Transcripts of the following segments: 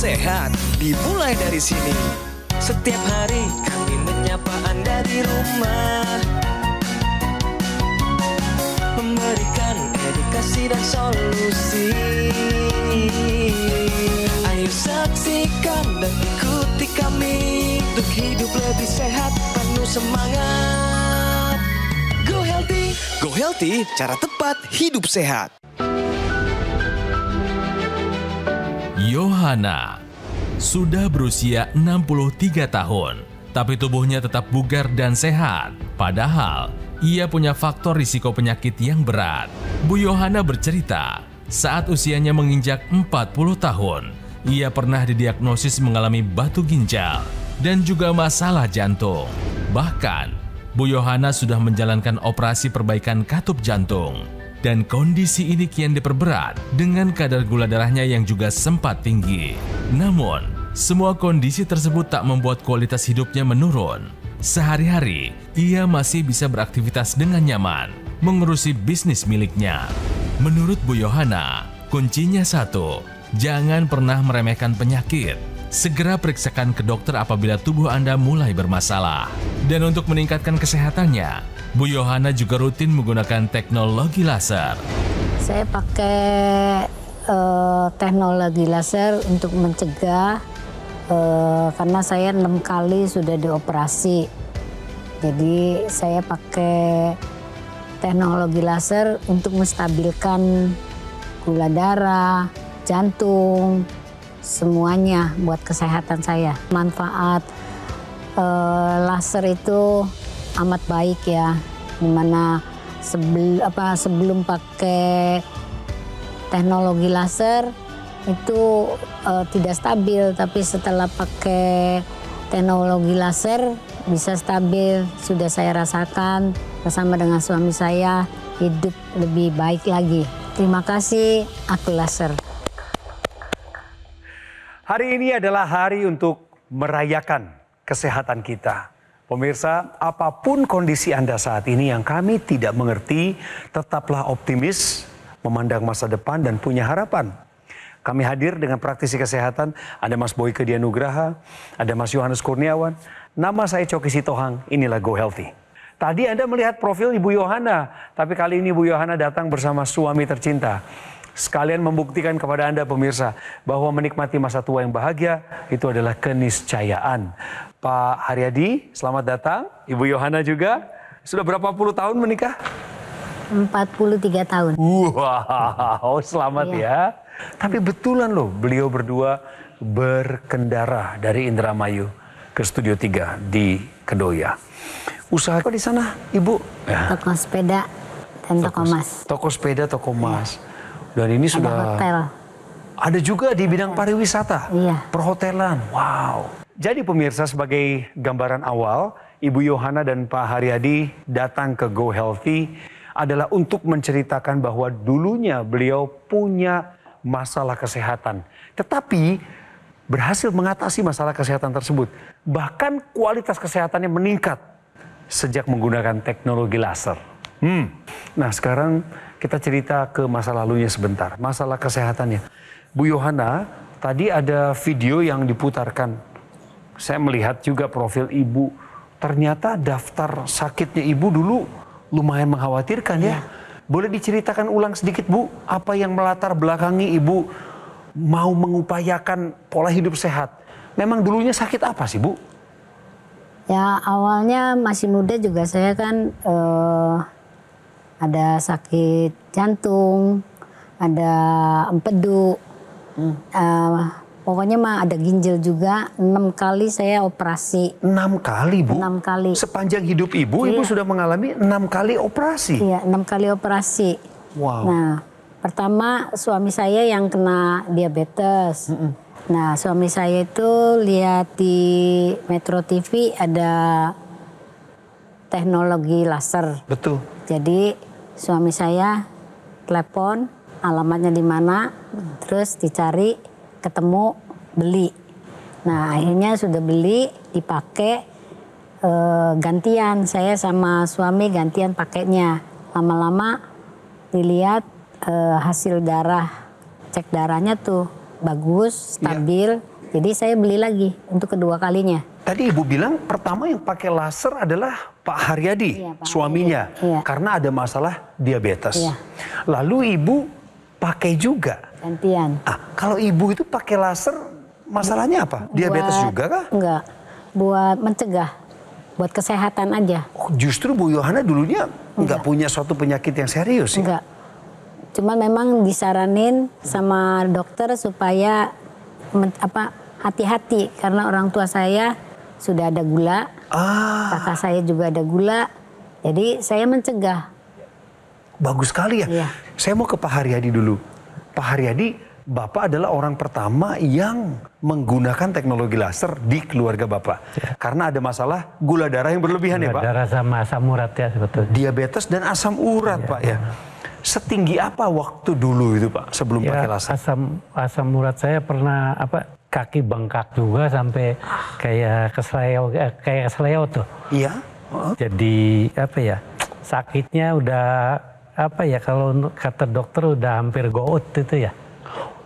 sehat dimulai dari sini. Setiap hari kami menyapa Anda di rumah, memberikan edukasi dan solusi. Ayo saksikan dan ikuti kami untuk hidup lebih sehat, penuh semangat. Go Healthy, cara tepat hidup sehat. Yohana sudah berusia 63 tahun, tapi tubuhnya tetap bugar dan sehat. Padahal ia punya faktor risiko penyakit yang berat. Bu Yohana bercerita, saat usianya menginjak 40 tahun, ia pernah didiagnosis mengalami batu ginjal dan juga masalah jantung. Bahkan, Bu Yohana sudah menjalankan operasi perbaikan katup jantung. Dan kondisi ini kian diperberat dengan kadar gula darahnya yang juga sempat tinggi. Namun, semua kondisi tersebut tak membuat kualitas hidupnya menurun. Sehari-hari, ia masih bisa beraktivitas dengan nyaman, mengurusi bisnis miliknya. Menurut Bu Yohana, kuncinya satu, jangan pernah meremehkan penyakit. Segera periksakan ke dokter apabila tubuh Anda mulai bermasalah. Dan untuk meningkatkan kesehatannya, Bu Yohana juga rutin menggunakan teknologi laser. Saya pakai teknologi laser untuk mencegah, karena saya 6 kali sudah dioperasi. Jadi saya pakai teknologi laser untuk menstabilkan gula darah, jantung, semuanya buat kesehatan saya. Manfaat laser itu amat baik ya, dimana sebelum pakai teknologi laser itu tidak stabil, tapi setelah pakai teknologi laser bisa stabil. Sudah saya rasakan bersama dengan suami saya, hidup lebih baik lagi. Terima kasih, Aku Laser. Hari ini adalah hari untuk merayakan kesehatan kita. Pemirsa, apapun kondisi Anda saat ini yang kami tidak mengerti, tetaplah optimis, memandang masa depan dan punya harapan. Kami hadir dengan praktisi kesehatan, ada Mas Boyke Dianugraha, ada Mas Yohanes Kurniawan. Nama saya Coki Sitohang, inilah Go Healthy. Tadi Anda melihat profil Ibu Yohana, tapi kali ini Ibu Yohana datang bersama suami tercinta. Sekalian membuktikan kepada Anda pemirsa bahwa menikmati masa tua yang bahagia itu adalah keniscayaan. Pak Haryadi, selamat datang. Ibu Yohana juga. Sudah berapa puluh tahun menikah? 43 tahun. Wow, selamat ya. Tapi betulan loh, beliau berdua berkendara dari Indramayu ke Studio 3 di Kedoya. Usaha apa di sana, Ibu? Toko sepeda dan toko emas. Toko sepeda, toko emas. Dan ini Ada sudah hotel. ada juga di bidang pariwisata, Iya. perhotelan. Wow. Jadi pemirsa, sebagai gambaran awal, Ibu Yohana dan Pak Haryadi datang ke Go Healthy adalah untuk menceritakan bahwa dulunya beliau punya masalah kesehatan. Tetapi berhasil mengatasi masalah kesehatan tersebut. Bahkan kualitas kesehatannya meningkat sejak menggunakan teknologi laser. Nah sekarang kita cerita ke masa lalunya sebentar, masalah kesehatannya. Bu Yohana, tadi ada video yang diputarkan. Saya melihat juga profil Ibu. Ternyata daftar sakitnya Ibu dulu lumayan mengkhawatirkan ya. Boleh diceritakan ulang sedikit Bu, apa yang melatar belakangi Ibu mau mengupayakan pola hidup sehat? Memang dulunya sakit apa sih Bu? Ya awalnya masih muda juga saya kan ada sakit jantung, ada empedu, pokoknya mah ada ginjal juga. 6 kali saya operasi. 6 kali Bu? 6 kali. Sepanjang hidup Ibu, Ibu sudah mengalami 6 kali operasi? Iya, 6 kali operasi. Wow. Nah, pertama suami saya yang kena diabetes. Nah, suami saya itu lihat di Metro TV ada teknologi laser. Betul. Jadi suami saya telepon alamatnya di mana, terus dicari, ketemu, beli. Nah akhirnya sudah beli, dipakai, gantian. Saya sama suami gantian pakainya. Lama-lama dilihat hasil darah, cek darahnya tuh bagus, stabil, Jadi saya beli lagi untuk kedua kalinya. Tadi Ibu bilang pertama yang pakai laser adalah Pak Haryadi, Iya, Pak suaminya, Haryadi. Iya. karena ada masalah diabetes. Iya. Lalu Ibu pakai juga. Gantian. Kalau Ibu itu pakai laser, masalahnya apa? Diabetes Buat- juga kah? Enggak, buat mencegah, buat kesehatan aja. Oh, justru Bu Yohana dulunya nggak punya suatu penyakit yang serius ya? Enggak. Cuma memang disaranin sama dokter supaya hati-hati karena orang tua saya sudah ada gula, kakak saya juga ada gula, jadi saya mencegah. Bagus sekali ya. Iya. Saya mau ke Pak Haryadi dulu. Pak Haryadi, Bapak adalah orang pertama yang menggunakan teknologi laser di keluarga Bapak. Karena ada masalah gula darah yang berlebihan ya Pak? Darah sama asam urat ya sebetulnya. Diabetes dan asam urat Pak ya. Setinggi apa waktu dulu itu Pak sebelum pakai laser? Asam urat saya pernah kaki bengkak juga sampai kayak kesleo tuh. Iya. Jadi sakitnya udah kalau kata dokter udah hampir gout itu ya.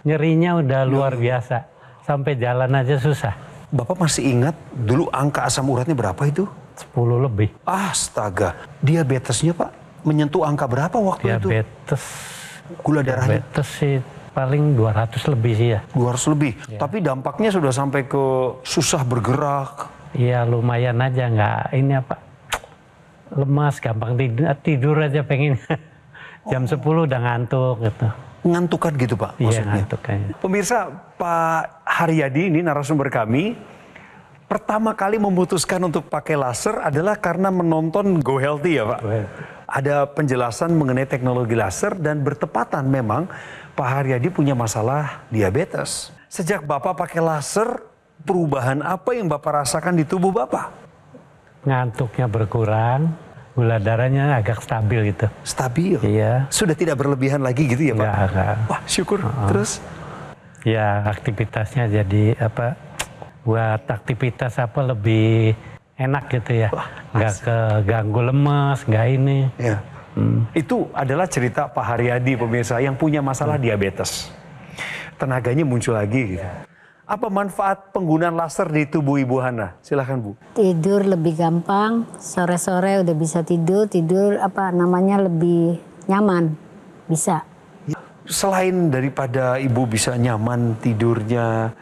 Nyerinya udah luar biasa sampai jalan aja susah. Bapak masih ingat dulu angka asam uratnya berapa itu? 10 lebih. Astaga. Diabetesnya Pak menyentuh angka berapa waktu itu? Gula darahnya? Diabetes sih paling 200 lebih sih ya. 200 lebih. Tapi dampaknya sudah sampai ke susah bergerak. Iya lumayan aja nggak lemas gampang tidur aja pengen. Jam 10 udah ngantuk gitu. Ngantukan gitu Pak Iya maksudnya? ngantuk kayaknya. Pemirsa, Pak Haryadi ini narasumber kami pertama kali memutuskan untuk pakai laser adalah karena menonton Go Healthy ya Pak. Ada penjelasan mengenai teknologi laser dan bertepatan memang Pak Haryadi punya masalah diabetes. Sejak Bapak pakai laser, perubahan apa yang Bapak rasakan di tubuh Bapak? Ngantuknya berkurang, gula darahnya agak stabil gitu. Stabil? Iya. Sudah tidak berlebihan lagi gitu ya Pak? Enggak. Wah syukur. Terus? Ya aktivitasnya jadi buat aktivitas lebih enak gitu ya. Nggak keganggu lemes, nggak ini. Ya. Itu adalah cerita Pak Haryadi pemirsa yang punya masalah diabetes. Tenaganya muncul lagi gitu. Apa manfaat penggunaan laser di tubuh Ibu Hana? Silahkan Bu. Tidur lebih gampang, sore-sore udah bisa tidur lebih nyaman, bisa. Selain daripada Ibu bisa nyaman tidurnya,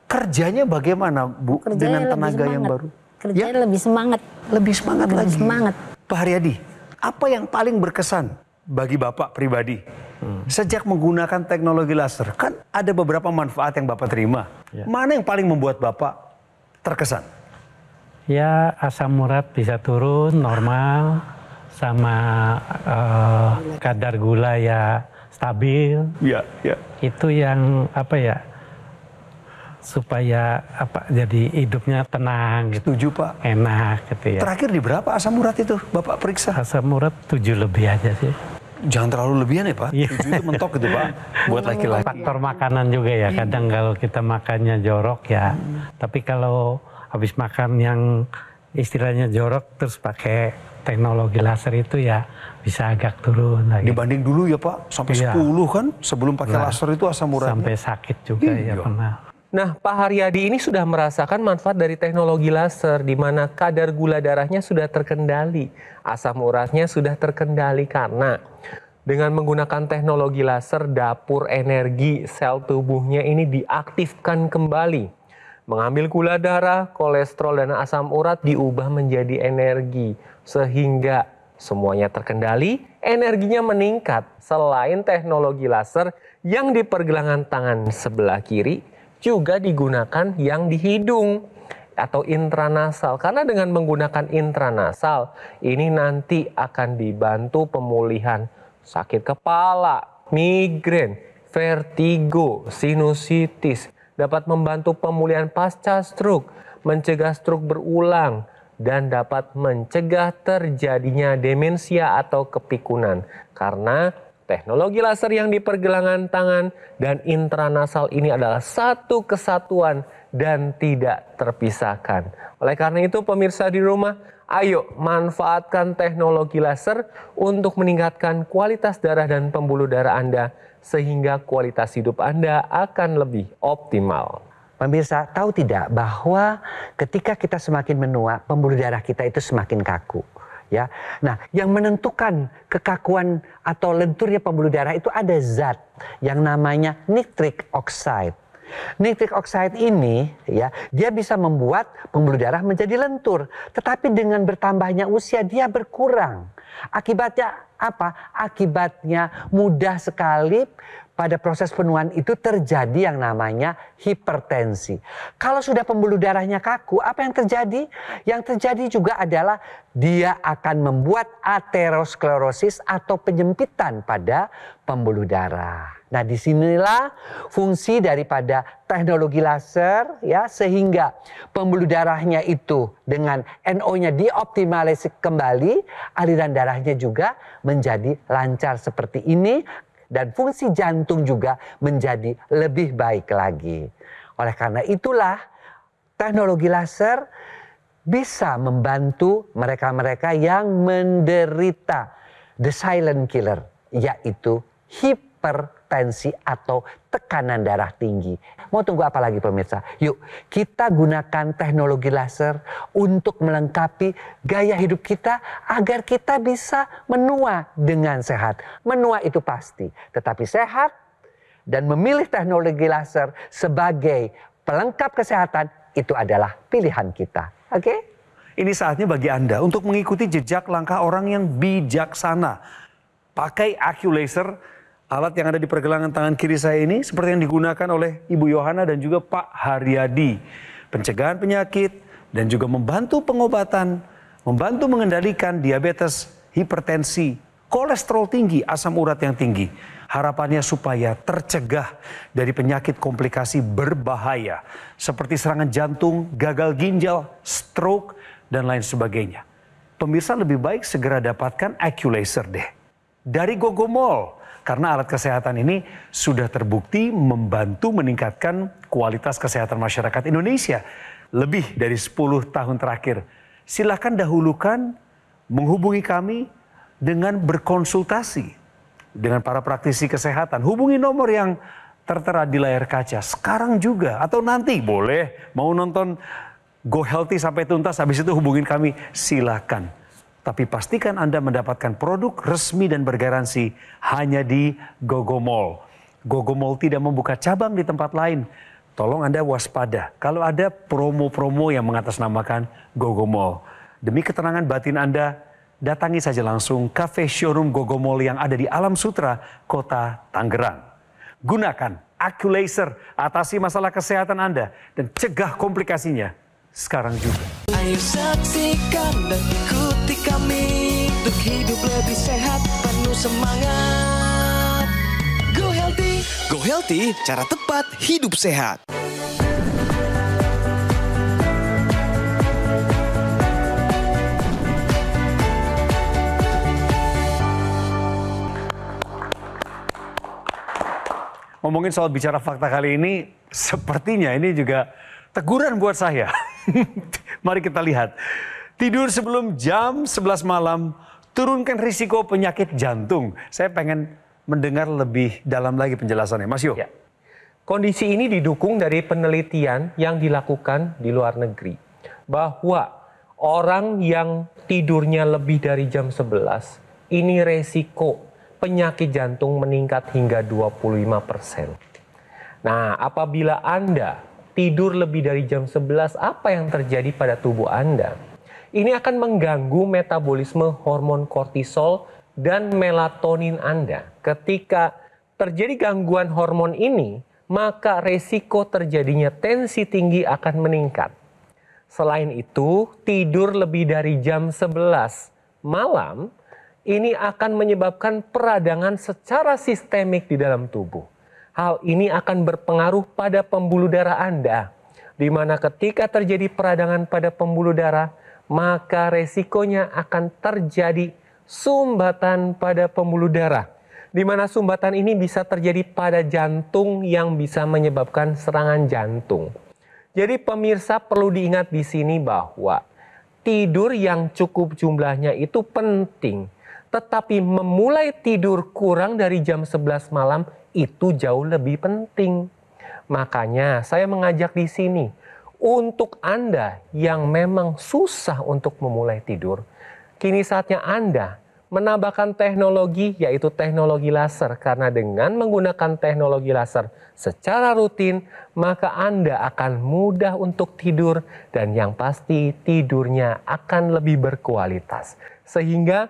kerjanya bagaimana Bu dengan tenaga yang baru? Kerjanya lebih semangat. Lebih semangat lagi. Semangat. Pak Haryadi, apa yang paling berkesan bagi Bapak pribadi sejak menggunakan teknologi laser? Kan ada beberapa manfaat yang Bapak terima. Mana yang paling membuat Bapak terkesan? Ya asam urat bisa turun normal, sama kadar gula ya stabil. Iya, iya. Itu yang supaya jadi hidupnya tenang gitu. Setuju Pak. Enak gitu ya. Terakhir di berapa asam urat itu Bapak periksa? Asam urat 7 lebih aja sih. Jangan terlalu lebihan ya Pak. 7 itu mentok gitu Pak. Buat laki-laki. Faktor makanan juga ya. Kadang kalau kita makannya jorok ya. Tapi kalau habis makan yang istilahnya jorok terus pakai teknologi laser itu ya bisa agak turun lagi. Dibanding dulu ya Pak, sampai 10 kan sebelum pakai laser itu asam uratnya. Sampai sakit juga ya pernah. Nah, Pak Haryadi ini sudah merasakan manfaat dari teknologi laser di mana kadar gula darahnya sudah terkendali, asam uratnya sudah terkendali karena dengan menggunakan teknologi laser dapur energi sel tubuhnya ini diaktifkan kembali. Mengambil gula darah, kolesterol dan asam urat diubah menjadi energi sehingga semuanya terkendali, energinya meningkat. Selain teknologi laser yang di pergelangan tangan sebelah kiri juga digunakan yang di hidung atau intranasal. Karena dengan menggunakan intranasal, ini nanti akan dibantu pemulihan sakit kepala, migrain, vertigo, sinusitis, dapat membantu pemulihan pasca stroke, mencegah stroke berulang, dan dapat mencegah terjadinya demensia atau kepikunan. Karena teknologi laser yang di pergelangan tangan dan intranasal ini adalah satu kesatuan dan tidak terpisahkan. Oleh karena itu pemirsa di rumah, ayo manfaatkan teknologi laser untuk meningkatkan kualitas darah dan pembuluh darah Anda sehingga kualitas hidup Anda akan lebih optimal. Pemirsa, tahu tidak bahwa ketika kita semakin menua, pembuluh darah kita itu semakin kaku. Ya, nah yang menentukan kekakuan atau lenturnya pembuluh darah itu ada zat yang namanya nitric oxide. Nitric oxide ini ya, dia bisa membuat pembuluh darah menjadi lentur, tetapi dengan bertambahnya usia dia berkurang. Akibatnya apa? Akibatnya mudah sekali pada proses penuaan itu terjadi yang namanya hipertensi. Kalau sudah pembuluh darahnya kaku, apa yang terjadi? Yang terjadi juga adalah dia akan membuat aterosklerosis atau penyempitan pada pembuluh darah. Nah, disinilah fungsi daripada teknologi laser ya, sehingga pembuluh darahnya itu dengan NO-nya dioptimalisasi kembali, aliran darahnya juga menjadi lancar seperti ini. Dan fungsi jantung juga menjadi lebih baik lagi. Oleh karena itulah teknologi laser bisa membantu mereka-mereka yang menderita the silent killer, yaitu hipertensi atau tekanan darah tinggi. Mau tunggu apa lagi pemirsa? Yuk kita gunakan teknologi laser untuk melengkapi gaya hidup kita agar kita bisa menua dengan sehat. Menua itu pasti, tetapi sehat dan memilih teknologi laser sebagai pelengkap kesehatan itu adalah pilihan kita. Oke? Ini saatnya bagi Anda untuk mengikuti jejak langkah orang yang bijaksana. Pakai AccuLaser. Alat yang ada di pergelangan tangan kiri saya ini seperti yang digunakan oleh Ibu Yohana dan juga Pak Haryadi. Pencegahan penyakit dan juga membantu pengobatan, membantu mengendalikan diabetes, hipertensi, kolesterol tinggi, asam urat yang tinggi. Harapannya supaya tercegah dari penyakit komplikasi berbahaya seperti serangan jantung, gagal ginjal, stroke, dan lain sebagainya. Pemirsa lebih baik segera dapatkan AccuLaser deh. Dari Gogomall. Karena alat kesehatan ini sudah terbukti membantu meningkatkan kualitas kesehatan masyarakat Indonesia lebih dari 10 tahun terakhir. Silakan dahulukan menghubungi kami dengan berkonsultasi dengan para praktisi kesehatan. Hubungi nomor yang tertera di layar kaca sekarang juga atau nanti boleh mau nonton Go Healthy sampai tuntas habis itu hubungin kami silakan. Tapi pastikan Anda mendapatkan produk resmi dan bergaransi hanya di Gogomall. Gogomall tidak membuka cabang di tempat lain. Tolong Anda waspada kalau ada promo-promo yang mengatasnamakan Gogomall. Demi ketenangan batin Anda, datangi saja langsung kafe showroom Gogomall yang ada di Alam Sutra, Kota Tangerang. Gunakan AccuLaser, atasi masalah kesehatan Anda dan cegah komplikasinya sekarang juga. Ayo saksikan dan ikuti kami untuk hidup lebih sehat, penuh semangat. Go Healthy. Go Healthy, cara tepat hidup sehat. Ngomongin soal bicara fakta kali ini, sepertinya ini juga teguran buat saya. Mari kita lihat. Tidur sebelum jam 11 malam, turunkan risiko penyakit jantung. Saya pengen mendengar lebih dalam lagi penjelasannya. Mas Yo. Ya. Kondisi ini didukung dari penelitian yang dilakukan di luar negeri. Bahwa orang yang tidurnya lebih dari jam 11, ini resiko penyakit jantung meningkat hingga 25%. Nah, apabila Anda tidur lebih dari jam 11, apa yang terjadi pada tubuh Anda? Ini akan mengganggu metabolisme hormon kortisol dan melatonin Anda. Ketika terjadi gangguan hormon ini, maka resiko terjadinya tensi tinggi akan meningkat. Selain itu, tidur lebih dari jam 11 malam, ini akan menyebabkan peradangan secara sistemik di dalam tubuh. Hal ini akan berpengaruh pada pembuluh darah Anda, di mana ketika terjadi peradangan pada pembuluh darah, maka resikonya akan terjadi sumbatan pada pembuluh darah, di mana sumbatan ini bisa terjadi pada jantung yang bisa menyebabkan serangan jantung. Jadi pemirsa perlu diingat di sini bahwa tidur yang cukup jumlahnya itu penting, tetapi memulai tidur kurang dari jam 11 malam itu jauh lebih penting. Makanya saya mengajak di sini, untuk Anda yang memang susah untuk memulai tidur, kini saatnya Anda menambahkan teknologi, yaitu teknologi laser. Karena dengan menggunakan teknologi laser secara rutin, maka Anda akan mudah untuk tidur dan yang pasti tidurnya akan lebih berkualitas. Sehingga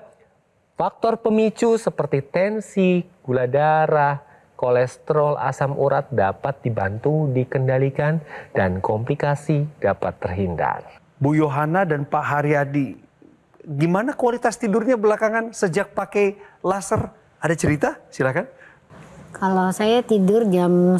faktor pemicu seperti tensi, gula darah, kolesterol, asam urat dapat dibantu dikendalikan dan komplikasi dapat terhindar. Bu Yohana dan Pak Haryadi, gimana kualitas tidurnya belakangan sejak pakai laser? Ada cerita? Silakan. Kalau saya tidur jam 9,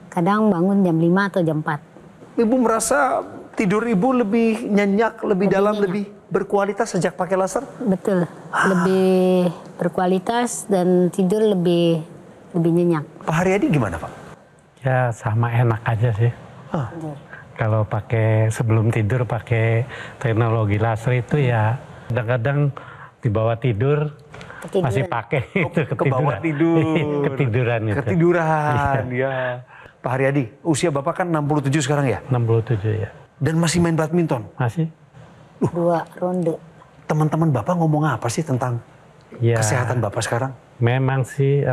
kadang bangun jam 5 atau jam 4. Ibu merasa tidur ibu lebih nyenyak, lebih dalam, nyenyak. lebih berkualitas sejak pakai laser? Betul, lebih berkualitas dan tidur lebih nyenyak. Pak Haryadi gimana, Pak? Ya sama enak aja sih. Kalau sebelum tidur pakai teknologi laser itu ya kadang-kadang dibawa tidur Ketiduran. masih pakai itu Ke bawah tidur. Ketiduran itu. Ketiduran, ya. Pak Haryadi, usia Bapak kan 67 sekarang ya? 67 ya. Dan masih main badminton? Masih? 2 ronde. Teman-teman Bapak ngomong apa sih tentang Ya, kesehatan Bapak sekarang? memang sih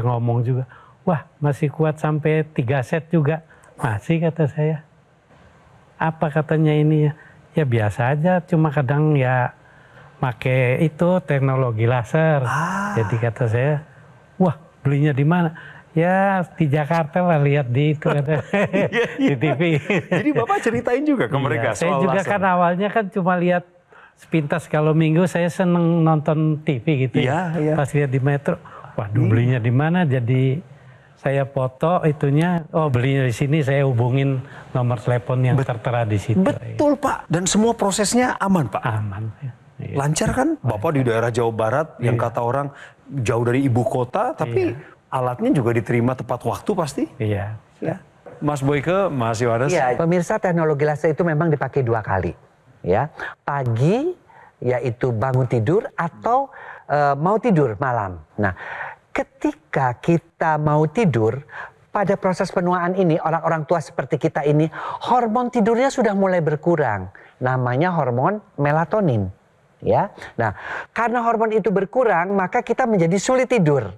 ngomong juga, wah masih kuat sampai 3 set juga. Masih kata saya. Apa katanya ini ya? Ya biasa aja, cuma kadang ya pakai itu teknologi laser. Jadi kata saya, wah belinya di mana? Ya di Jakarta lah, lihat di itu ada di TV. Jadi Bapak ceritain juga ke mereka Iya, saya soal juga laser. kan awalnya kan cuma lihat sepintas, kalau minggu saya seneng nonton TV gitu. Iya, iya. Pas lihat di Metro, waduh belinya di mana? Jadi saya foto itunya, oh belinya di sini, saya hubungin nomor telepon yang tertera di situ. Betul Pak, dan semua prosesnya aman Pak? Aman. Iya. Lancar kan? Bapak di daerah Jawa Barat yang kata orang jauh dari ibu kota, tapi alatnya juga diterima tepat waktu pasti? Iya. Ya. Mas Boyke, Mas Yohanes? Iya, pemirsa, teknologi laser itu memang dipakai 2 kali. Ya, pagi yaitu bangun tidur atau mau tidur malam. Nah, ketika kita mau tidur, pada proses penuaan ini orang-orang tua seperti kita ini hormon tidurnya sudah mulai berkurang. Namanya hormon melatonin. Ya, nah karena hormon itu berkurang maka kita menjadi sulit tidur.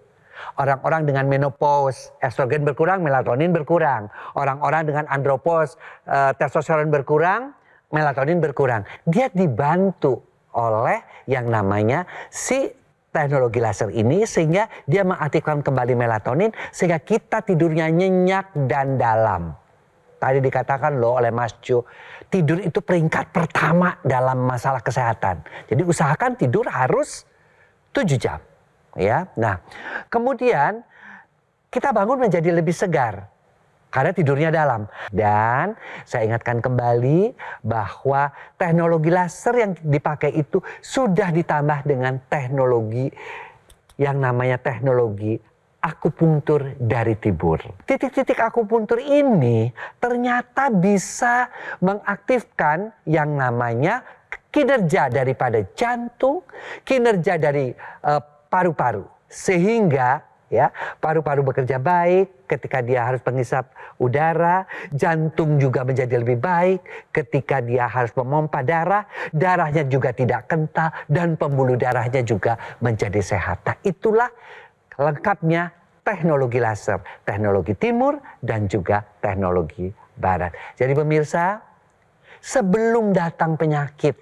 Orang-orang dengan menopause, estrogen berkurang, melatonin berkurang. Orang-orang dengan andropause, testosteron berkurang, melatonin berkurang. Dia dibantu oleh yang namanya si teknologi laser ini sehingga dia mengaktifkan kembali melatonin sehingga kita tidurnya nyenyak dan dalam. Tadi dikatakan loh oleh Mas Cu, tidur itu peringkat pertama dalam masalah kesehatan. Jadi usahakan tidur harus 7 jam. Ya, nah kemudian kita bangun menjadi lebih segar karena tidurnya dalam. Dan saya ingatkan kembali bahwa teknologi laser yang dipakai itu sudah ditambah dengan teknologi yang namanya teknologi akupunktur dari tidur. Titik-titik akupunktur ini ternyata bisa mengaktifkan yang namanya kinerja daripada jantung, kinerja dari paru-paru, sehingga ya paru-paru bekerja baik ketika dia harus menghisap udara, jantung juga menjadi lebih baik ketika dia harus memompa darah, darahnya juga tidak kental dan pembuluh darahnya juga menjadi sehat. Nah, itulah lengkapnya teknologi laser, teknologi timur dan juga teknologi barat. Jadi pemirsa, sebelum datang penyakit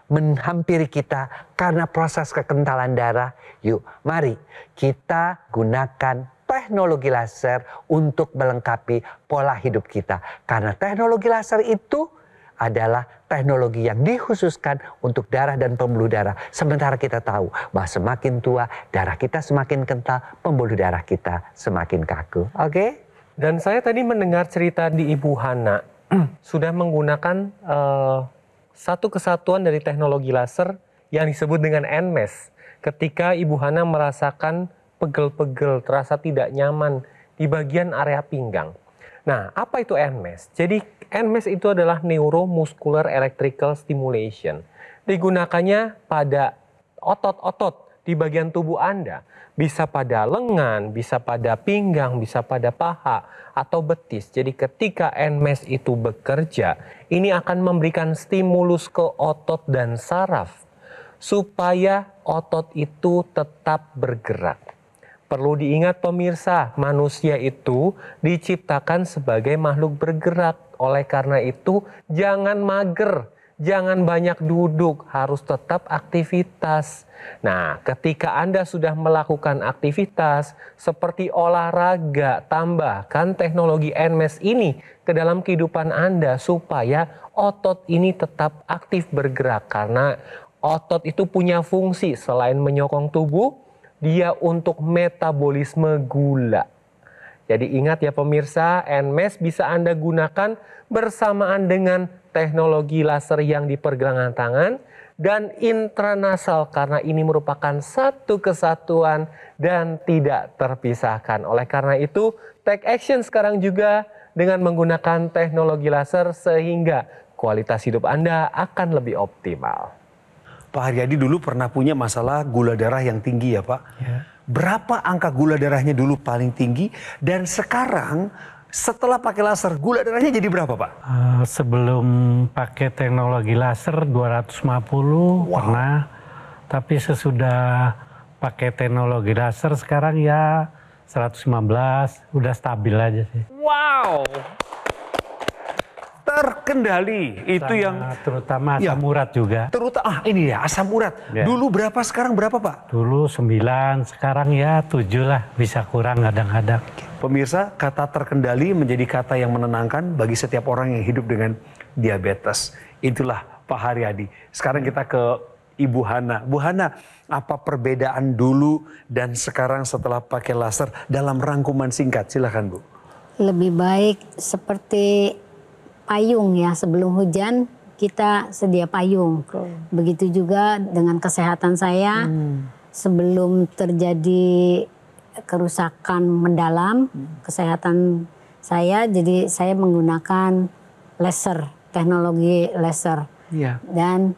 menghampiri kita karena proses kekentalan darah, yuk mari kita gunakan teknologi laser untuk melengkapi pola hidup kita. Karena teknologi laser itu adalah teknologi yang dikhususkan untuk darah dan pembuluh darah. Sementara kita tahu bahwa semakin tua darah kita semakin kental, pembuluh darah kita semakin kaku. Oke? Dan saya tadi mendengar cerita di Ibu Hana sudah menggunakan satu kesatuan dari teknologi laser yang disebut dengan NMES. Ketika Ibu Hana merasakan pegel-pegel, terasa tidak nyaman di bagian area pinggang. Nah, apa itu NMES? Jadi NMES itu adalah Neuromuscular Electrical Stimulation. Digunakannya pada otot-otot di bagian tubuh Anda. Bisa pada lengan, bisa pada pinggang, bisa pada paha, atau betis. Jadi ketika NMES itu bekerja, ini akan memberikan stimulus ke otot dan saraf, supaya otot itu tetap bergerak. Perlu diingat pemirsa, manusia itu diciptakan sebagai makhluk bergerak. Oleh karena itu, jangan mager, jangan banyak duduk, harus tetap aktivitas. Nah, ketika Anda sudah melakukan aktivitas seperti olahraga, tambahkan teknologi NMES ini ke dalam kehidupan Anda supaya otot ini tetap aktif bergerak. Karena otot itu punya fungsi selain menyokong tubuh, dia untuk metabolisme gula. Jadi ingat ya pemirsa, NMES bisa Anda gunakan bersamaan dengan teknologi laser yang di pergelangan tangan dan intranasal karena ini merupakan satu kesatuan dan tidak terpisahkan. Oleh karena itu, take action sekarang juga dengan menggunakan teknologi laser sehingga kualitas hidup Anda akan lebih optimal. Pak Haryadi dulu pernah punya masalah gula darah yang tinggi ya Pak. Ya. Berapa angka gula darahnya dulu paling tinggi dan sekarang setelah pakai laser gula darahnya jadi berapa Pak? Sebelum pakai teknologi laser 250 pernah, tapi sesudah pakai teknologi laser sekarang ya 115, udah stabil aja sih. Wow! Terkendali itu yang terutama asam urat juga. Terutama ini ya asam urat. Ya. Dulu berapa sekarang berapa Pak? Dulu 9, sekarang ya 7 lah, bisa kurang kadang-kadang. Pemirsa, kata terkendali menjadi kata yang menenangkan bagi setiap orang yang hidup dengan diabetes. Itulah Pak Haryadi. Sekarang kita ke Ibu Hana. Bu Hana, apa perbedaan dulu dan sekarang setelah pakai laser dalam rangkuman singkat? Silakan Bu. Lebih baik seperti payung ya, sebelum hujan kita sedia payung. Begitu juga dengan kesehatan saya, sebelum terjadi kerusakan mendalam kesehatan saya, jadi saya menggunakan laser, teknologi laser. Ya. Dan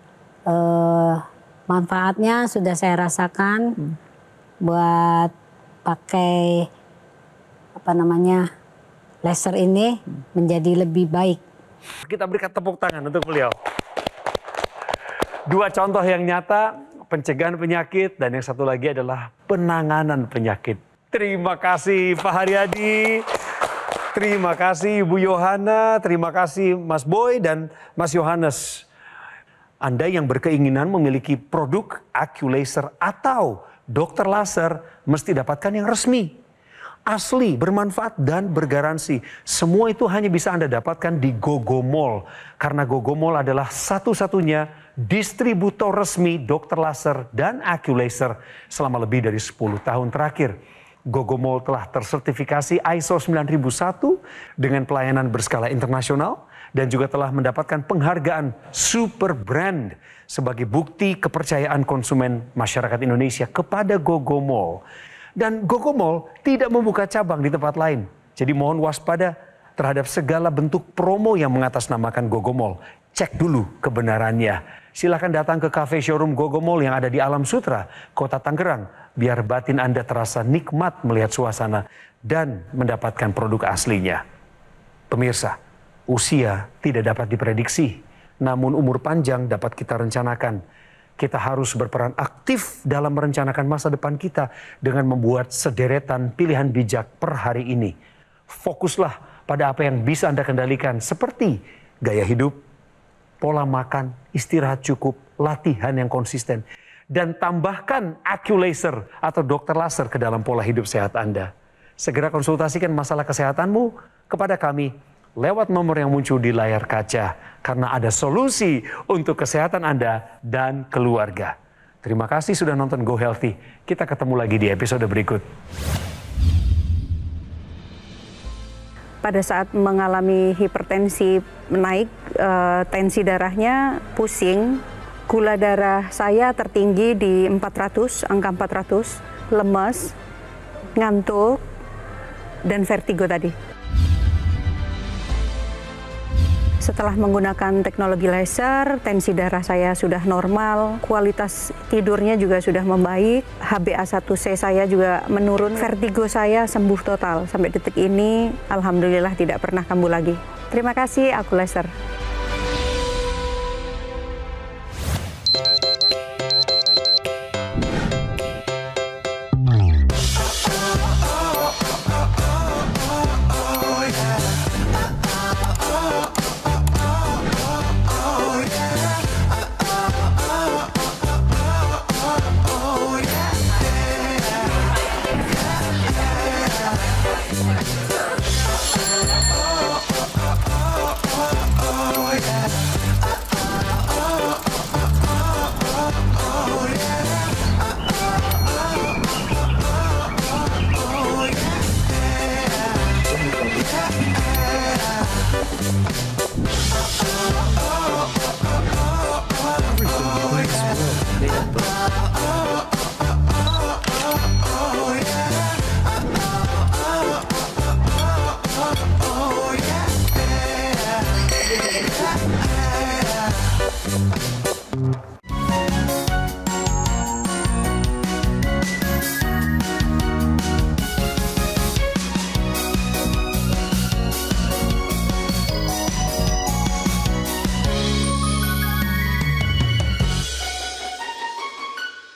manfaatnya sudah saya rasakan buat pakai laser ini menjadi lebih baik. Kita berikan tepuk tangan untuk beliau. Dua contoh yang nyata, pencegahan penyakit dan yang satu lagi adalah penanganan penyakit. Terima kasih Pak Haryadi, terima kasih Bu Yohana, terima kasih Mas Boy dan Mas Yohanes. Anda yang berkeinginan memiliki produk AccuLaser atau dokter laser mesti dapatkan yang resmi. Asli, bermanfaat, dan bergaransi. Semua itu hanya bisa Anda dapatkan di Gogomall. Karena Gogomall adalah satu-satunya distributor resmi dokter laser dan AccuLaser selama lebih dari 10 tahun terakhir. Gogomall telah tersertifikasi ISO 9001 dengan pelayanan berskala internasional dan juga telah mendapatkan penghargaan Super Brand sebagai bukti kepercayaan konsumen masyarakat Indonesia kepada Gogomall. Dan Gogomall tidak membuka cabang di tempat lain. Jadi mohon waspada terhadap segala bentuk promo yang mengatasnamakan Gogomall. Cek dulu kebenarannya. Silakan datang ke cafe showroom Gogomall yang ada di Alam Sutra, Kota Tangerang. Biar batin Anda terasa nikmat melihat suasana dan mendapatkan produk aslinya. Pemirsa, usia tidak dapat diprediksi. Namun umur panjang dapat kita rencanakan. Kita harus berperan aktif dalam merencanakan masa depan kita dengan membuat sederetan pilihan bijak per hari ini. Fokuslah pada apa yang bisa Anda kendalikan seperti gaya hidup, pola makan, istirahat cukup, latihan yang konsisten. Dan tambahkan AccuLaser atau dokter laser ke dalam pola hidup sehat Anda. Segera konsultasikan masalah kesehatanmu kepada kami lewat nomor yang muncul di layar kaca. Karena ada solusi untuk kesehatan Anda dan keluarga. Terima kasih sudah nonton Go Healthy. Kita ketemu lagi di episode berikut. Pada saat mengalami hipertensi naik, tensi darahnya pusing, gula darah saya tertinggi di 400, angka 400, lemes, ngantuk, dan vertigo tadi. Setelah menggunakan teknologi laser, tensi darah saya sudah normal, kualitas tidurnya juga sudah membaik, HbA1c saya juga menurun, vertigo saya sembuh total. Sampai detik ini, alhamdulillah tidak pernah kambuh lagi. Terima kasih, aku Laser.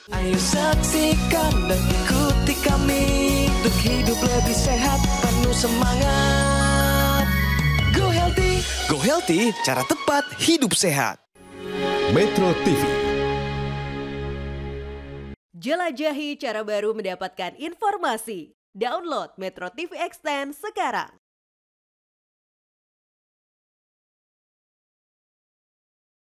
Ayo saksikan dan ikuti kami untuk hidup lebih sehat, penuh semangat. Go Healthy, cara tepat hidup sehat. Metro TV. Jelajahi cara baru mendapatkan informasi. Download Metro TV Extend sekarang.